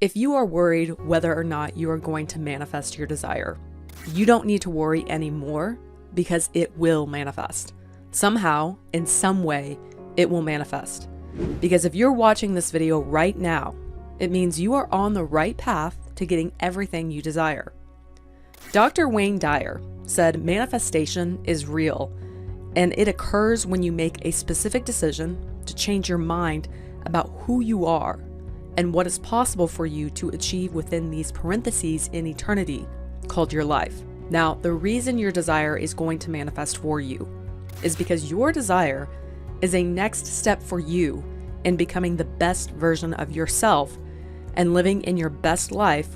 If you are worried whether or not you are going to manifest your desire, you don't need to worry anymore because it will manifest. Somehow, in some way, it will manifest. Because if you're watching this video right now, it means you are on the right path to getting everything you desire. Dr. Wayne Dyer said manifestation is real, and it occurs when you make a specific decision to change your mind about who you are and what is possible for you to achieve within these parentheses in eternity called your life. Now, the reason your desire is going to manifest for you is because your desire is a next step for you in becoming the best version of yourself and living in your best life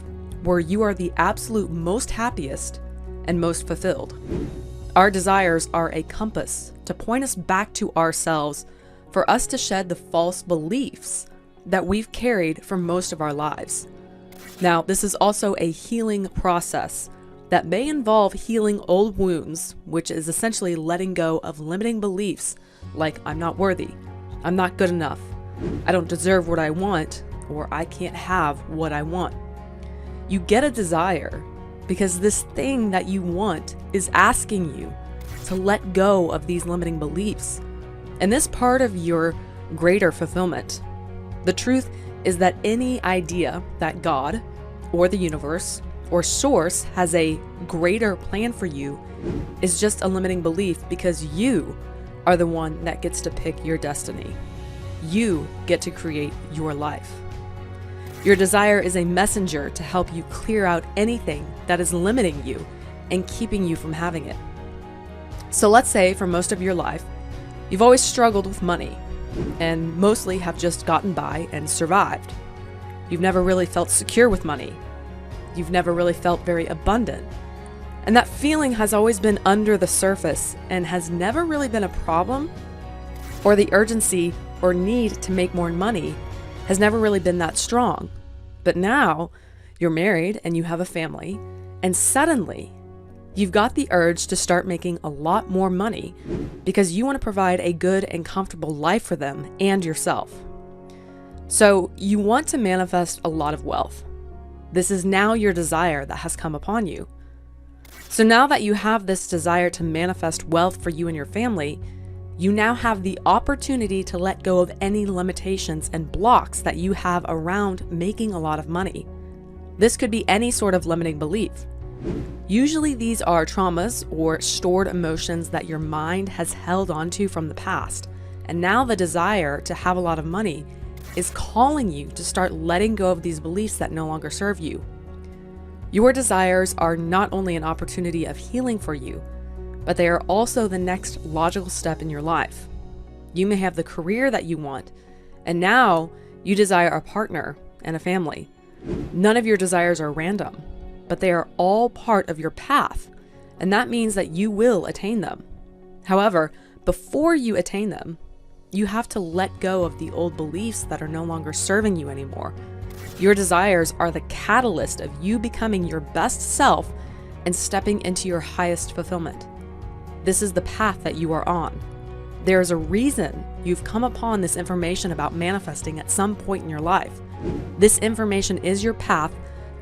where you are the absolute most happiest and most fulfilled. Our desires are a compass to point us back to ourselves for us to shed the false beliefs that we've carried for most of our lives. Now, this is also a healing process that may involve healing old wounds, which is essentially letting go of limiting beliefs like I'm not worthy, I'm not good enough, I don't deserve what I want, or I can't have what I want. You get a desire because this thing that you want is asking you to let go of these limiting beliefs. And this part of your greater fulfillment. The truth is that any idea that God or the universe or source has a greater plan for you is just a limiting belief because you are the one that gets to pick your destiny. You get to create your life. Your desire is a messenger to help you clear out anything that is limiting you and keeping you from having it. So let's say for most of your life, you've always struggled with money and mostly have just gotten by and survived. You've never really felt secure with money. You've never really felt very abundant. And that feeling has always been under the surface and has never really been a problem, or the urgency or need to make more money has never really been that strong. But now you're married and you have a family, and suddenly you've got the urge to start making a lot more money because you want to provide a good and comfortable life for them and yourself. So you want to manifest a lot of wealth. This is now your desire that has come upon you. So now that you have this desire to manifest wealth for you and your family, you now have the opportunity to let go of any limitations and blocks that you have around making a lot of money. This could be any sort of limiting belief. Usually these are traumas or stored emotions that your mind has held onto from the past. And now the desire to have a lot of money is calling you to start letting go of these beliefs that no longer serve you. Your desires are not only an opportunity of healing for you, but they are also the next logical step in your life. You may have the career that you want, and now you desire a partner and a family. None of your desires are random, but they are all part of your path, and that means that you will attain them. However, before you attain them, you have to let go of the old beliefs that are no longer serving you anymore. Your desires are the catalyst of you becoming your best self and stepping into your highest fulfillment. This is the path that you are on. There is a reason you've come upon this information about manifesting at some point in your life. This information is your path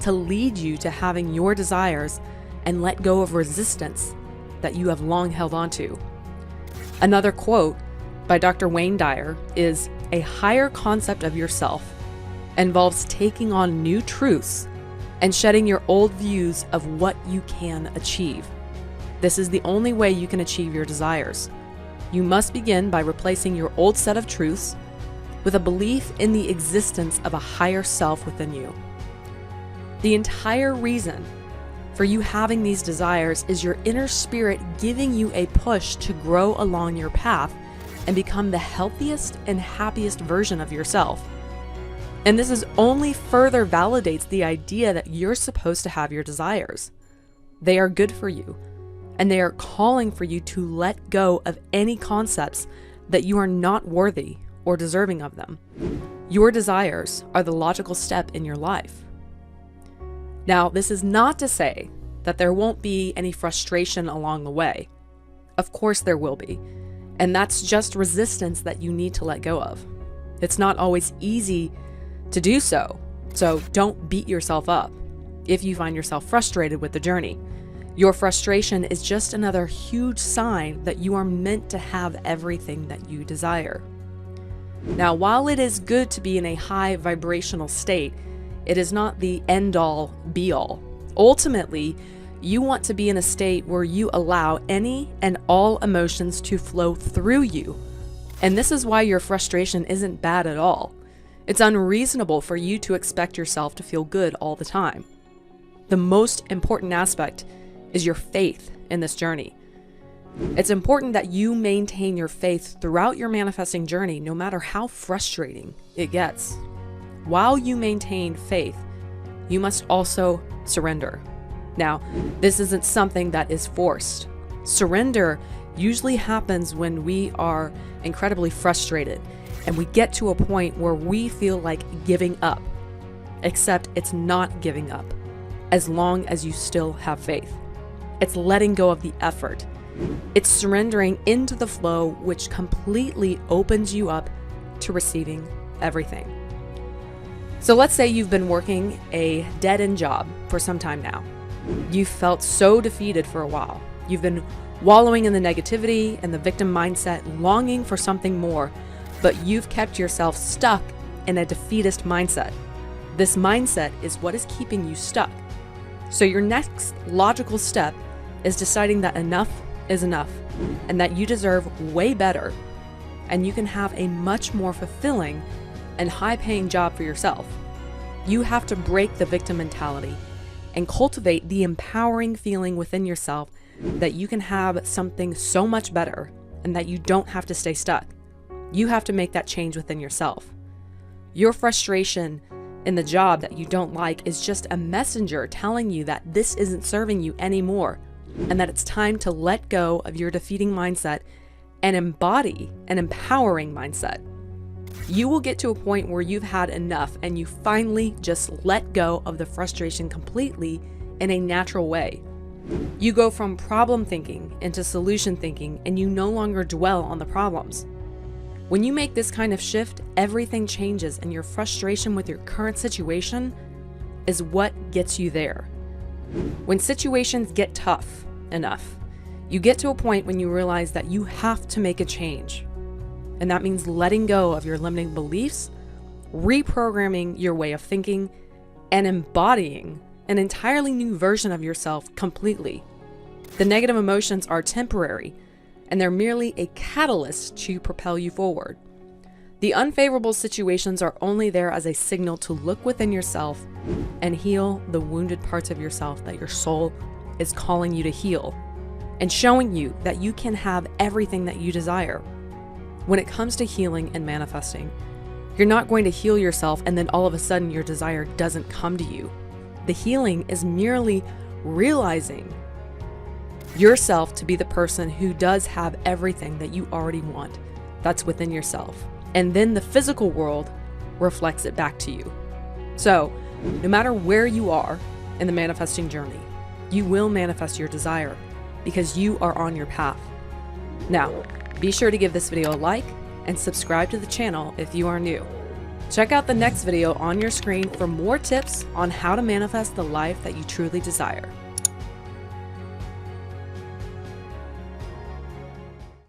to lead you to having your desires and let go of resistance that you have long held onto. Another quote by Dr. Wayne Dyer is, "A higher concept of yourself involves taking on new truths and shedding your old views of what you can achieve. This is the only way you can achieve your desires. You must begin by replacing your old set of truths with a belief in the existence of a higher self within you." The entire reason for you having these desires is your inner spirit giving you a push to grow along your path and become the healthiest and happiest version of yourself. And this is only further validates the idea that you're supposed to have your desires. They are good for you, and they are calling for you to let go of any concepts that you are not worthy or deserving of them. Your desires are the logical step in your life. Now, this is not to say that there won't be any frustration along the way. Of course there will be, and that's just resistance that you need to let go of. It's not always easy to do so, So don't beat yourself up if you find yourself frustrated with the journey. Your frustration is just another huge sign that you are meant to have everything that you desire. Now, while it is good to be in a high vibrational state, it is not the end-all, be-all. Ultimately, you want to be in a state where you allow any and all emotions to flow through you. And this is why your frustration isn't bad at all. It's unreasonable for you to expect yourself to feel good all the time. The most important aspect is your faith in this journey. It's important that you maintain your faith throughout your manifesting journey, no matter how frustrating it gets. While you maintain faith, you must also surrender. Now, this isn't something that is forced. Surrender usually happens when we are incredibly frustrated and we get to a point where we feel like giving up. Except it's not giving up, as long as you still have faith. It's letting go of the effort. It's surrendering into the flow, which completely opens you up to receiving everything. So let's say you've been working a dead-end job for some time now. You've felt so defeated for a while. You've been wallowing in the negativity and the victim mindset, longing for something more, but you've kept yourself stuck in a defeatist mindset. This mindset is what is keeping you stuck. So your next logical step is deciding that enough is enough and that you deserve way better and you can have a much more fulfilling and high-paying job for yourself. You have to break the victim mentality and cultivate the empowering feeling within yourself that you can have something so much better and that you don't have to stay stuck. You have to make that change within yourself. Your frustration in the job that you don't like is just a messenger telling you that this isn't serving you anymore and that it's time to let go of your defeating mindset and embody an empowering mindset. You will get to a point where you've had enough and you finally just let go of the frustration completely in a natural way. You go from problem thinking into solution thinking and you no longer dwell on the problems. When you make this kind of shift, everything changes and your frustration with your current situation is what gets you there. When situations get tough enough, you get to a point when you realize that you have to make a change. And that means letting go of your limiting beliefs, reprogramming your way of thinking, and embodying an entirely new version of yourself completely. The negative emotions are temporary, and they're merely a catalyst to propel you forward. The unfavorable situations are only there as a signal to look within yourself and heal the wounded parts of yourself that your soul is calling you to heal, and showing you that you can have everything that you desire. When it comes to healing and manifesting, you're not going to heal yourself and then all of a sudden your desire doesn't come to you. The healing is merely realizing yourself to be the person who does have everything that you already want that's within yourself. And then the physical world reflects it back to you. So, no matter where you are in the manifesting journey, you will manifest your desire because you are on your path. Now, be sure to give this video a like and subscribe to the channel if you are new. Check out the next video on your screen for more tips on how to manifest the life that you truly desire.